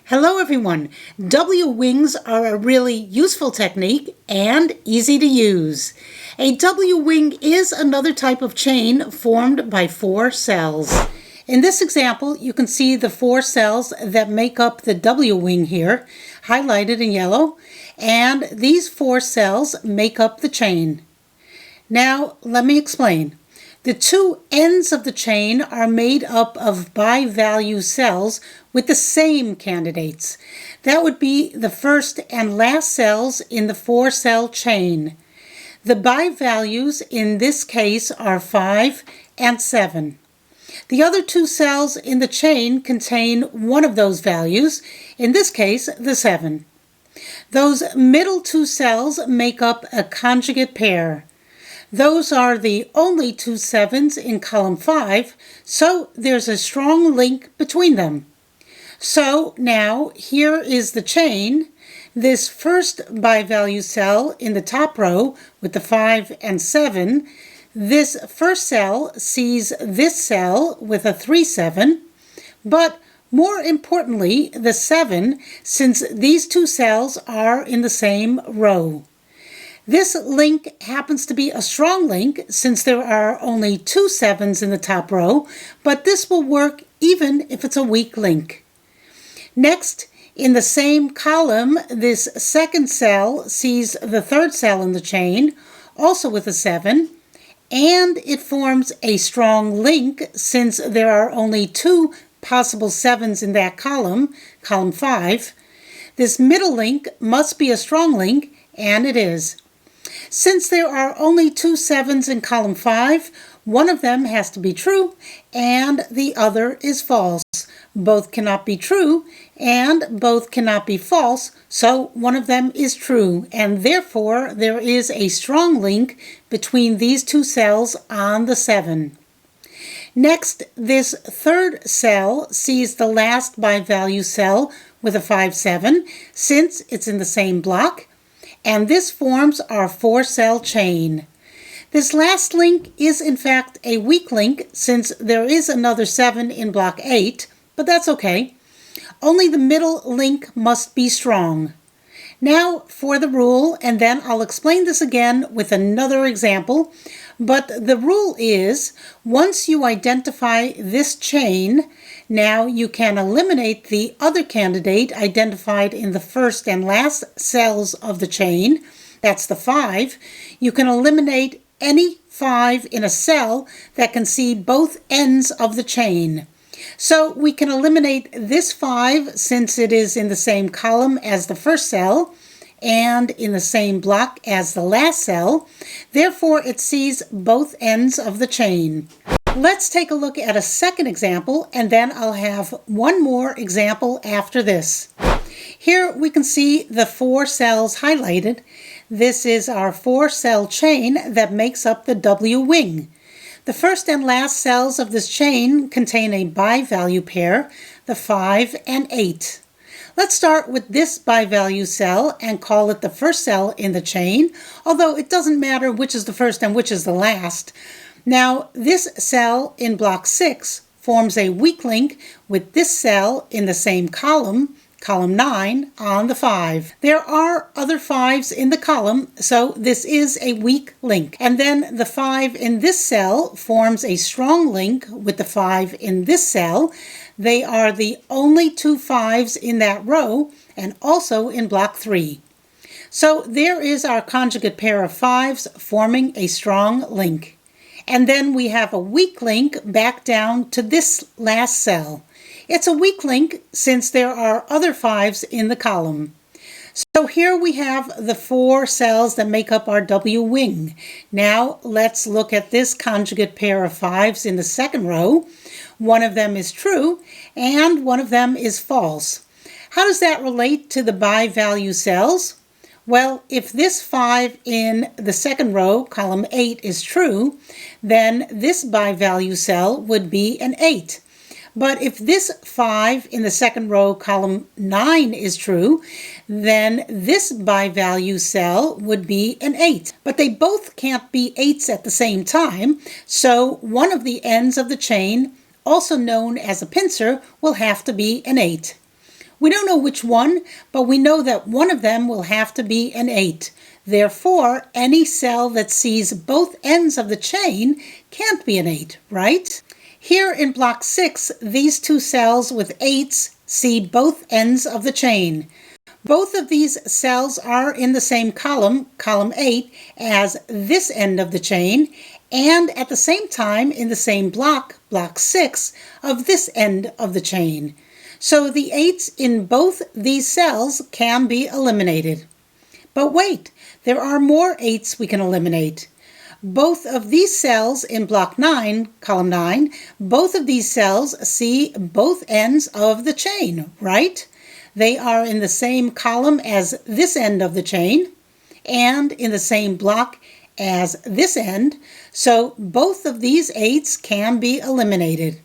Hello everyone! WWings are a really useful technique and easy to use. A WWing is another type of chain formed by 4 cells. In this example, you can see the 4 cells that make up the WWing here, highlighted in yellow, and these 4 cells make up the chain. Now, let me explain. The 2 ends of the chain are made up of bi-value cells with the same candidates. That would be the first and last cells in the 4-cell chain. The bi-values in this case are 5 and 7. The other 2 cells in the chain contain one of those values, in this case the 7. Those middle 2 cells make up a conjugate pair. Those are the only 2 7s in column 5, so there's a strong link between them. So now here is the chain. This first bi-value cell in the top row with the 5 and 7, this first cell sees this cell with a 3 7, but more importantly the 7, since these 2 cells are in the same row. This link happens to be a strong link since there are only 2 7s in the top row, but this will work even if it's a weak link. Next, in the same column, this second cell sees the third cell in the chain, also with a 7, and it forms a strong link since there are only 2 possible 7s in that column, column 5. This middle link must be a strong link, and it is. Since there are only 2 7s in column 5, one of them has to be true and the other is false. Both cannot be true and both cannot be false, so one of them is true, and therefore there is a strong link between these 2 cells on the 7. Next, this third cell sees the last bi-value cell with a 5 7 since it's in the same block, and this forms our 4-cell chain. This last link is in fact a weak link since there is another 7 in block 8, but that's okay. Only the middle link must be strong. Now for the rule, and then I'll explain this again with another example, but the rule is once you identify this chain, now you can eliminate the other candidate identified in the first and last cells of the chain. That's the 5. You can eliminate any 5 in a cell that can see both ends of the chain. So we can eliminate this 5 since it is in the same column as the first cell and in the same block as the last cell. Therefore, it sees both ends of the chain. Let's take a look at a second example, and then I'll have one more example after this. Here we can see the 4 cells highlighted. This is our 4-cell chain that makes up the WWing. The first and last cells of this chain contain a bi-value pair, the 5 and 8. Let's start with this bi-value cell and call it the first cell in the chain, although it doesn't matter which is the first and which is the last. Now, this cell in block 6 forms a weak link with this cell in the same column, column 9, on the 5. There are other 5s in the column, so this is a weak link. And then the 5 in this cell forms a strong link with the 5 in this cell. They are the only 2 5s in that row and also in block 3. So there is our conjugate pair of 5s forming a strong link. And then we have a weak link back down to this last cell. It's a weak link since there are other 5s in the column. So here we have the 4 cells that make up our WWing. Now let's look at this conjugate pair of 5s in the second row. One of them is true and one of them is false. How does that relate to the bi-value cells? Well, if this 5 in the second row, column 8, is true, then this bi-value cell would be an 8. But if this 5 in the second row, column 9, is true, then this bi-value cell would be an 8. But they both can't be 8s at the same time, so one of the ends of the chain, also known as a pincer, will have to be an 8. We don't know which one, but we know that one of them will have to be an 8. Therefore, any cell that sees both ends of the chain can't be an 8, right? Here in block 6, these two cells with 8s see both ends of the chain. Both of these cells are in the same column, column 8, as this end of the chain, and at the same time in the same block, block 6, of this end of the chain. So the 8s in both these cells can be eliminated. But wait, there are more 8s we can eliminate. Both of these cells in block 9, column 9, both of these cells see both ends of the chain, right? They are in the same column as this end of the chain and in the same block as this end, so both of these 8s can be eliminated.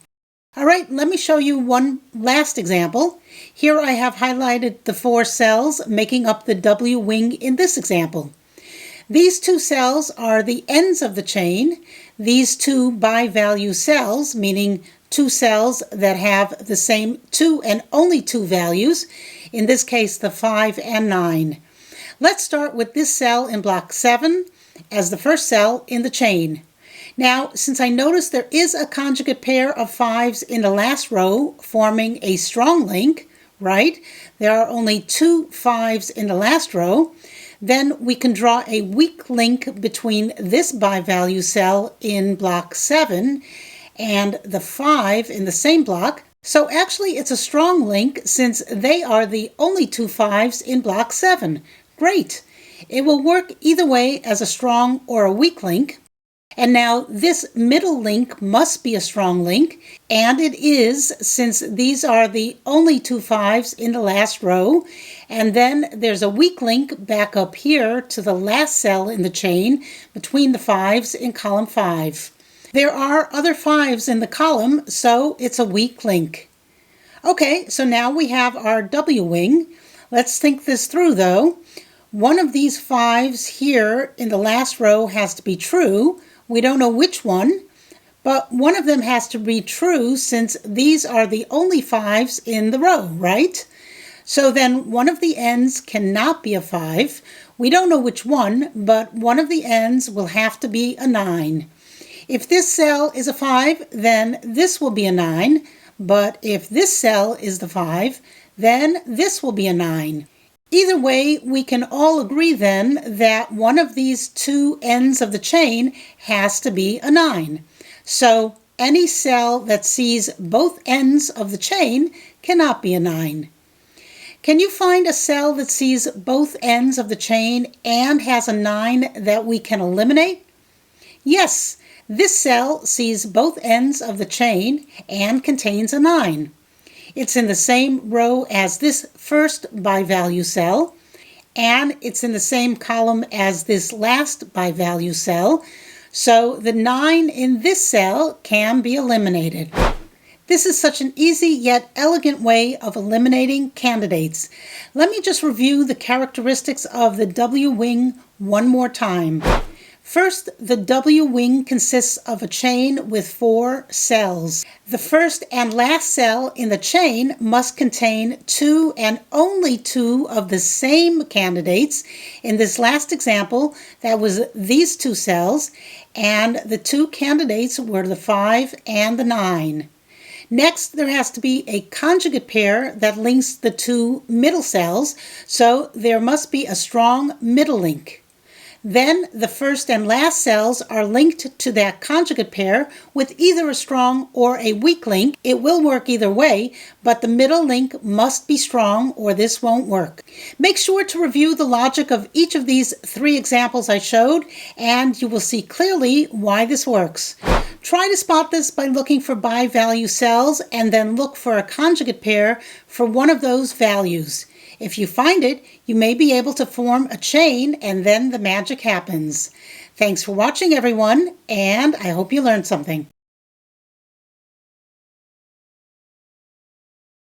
All right, let me show you one last example. Here I have highlighted the 4 cells making up the WWing in this example. These 2 cells are the ends of the chain. These 2 bi-value cells, meaning 2 cells that have the same 2 and only 2 values, in this case the 5 and 9. Let's start with this cell in block 7 as the first cell in the chain. Now, since I noticed there is a conjugate pair of 5s in the last row forming a strong link, right? There are only 2 5s in the last row. Then we can draw a weak link between this bi-value cell in block 7 and the 5 in the same block. So actually it's a strong link since they are the only 2 5s in block 7. Great! It will work either way as a strong or a weak link. And now this middle link must be a strong link, and it is since these are the only 2 5s in the last row. And then there's a weak link back up here to the last cell in the chain between the 5s in column 5. There are other 5s in the column, so it's a weak link. Okay, so now we have our WWing. Let's think this through though. One of these 5s here in the last row has to be true. We don't know which one, but one of them has to be true since these are the only 5s in the row, right? So then one of the ends cannot be a 5. We don't know which one, but one of the ends will have to be a 9. If this cell is a 5, then this will be a 9, but if this cell is the 5, then this will be a 9. Either way, we can all agree then that one of these 2 ends of the chain has to be a 9. So any cell that sees both ends of the chain cannot be a 9. Can you find a cell that sees both ends of the chain and has a 9 that we can eliminate? Yes, this cell sees both ends of the chain and contains a 9. It's in the same row as this first bi-value cell, and it's in the same column as this last bi-value cell, so the 9 in this cell can be eliminated. This is such an easy yet elegant way of eliminating candidates. Let me just review the characteristics of the WWing one more time. First, the WWing consists of a chain with 4 cells. The first and last cell in the chain must contain 2 and only 2 of the same candidates. In this last example, that was these 2 cells, and the 2 candidates were the 5 and the 9. Next, there has to be a conjugate pair that links the 2 middle cells, so there must be a strong middle link. Then the first and last cells are linked to that conjugate pair with either a strong or a weak link. It will work either way, but the middle link must be strong or this won't work. Make sure to review the logic of each of these 3 examples I showed, and you will see clearly why this works. Try to spot this by looking for bi-value cells and then look for a conjugate pair for one of those values. If you find it, you may be able to form a chain and then the magic happens. Thanks for watching, everyone, and I hope you learned something.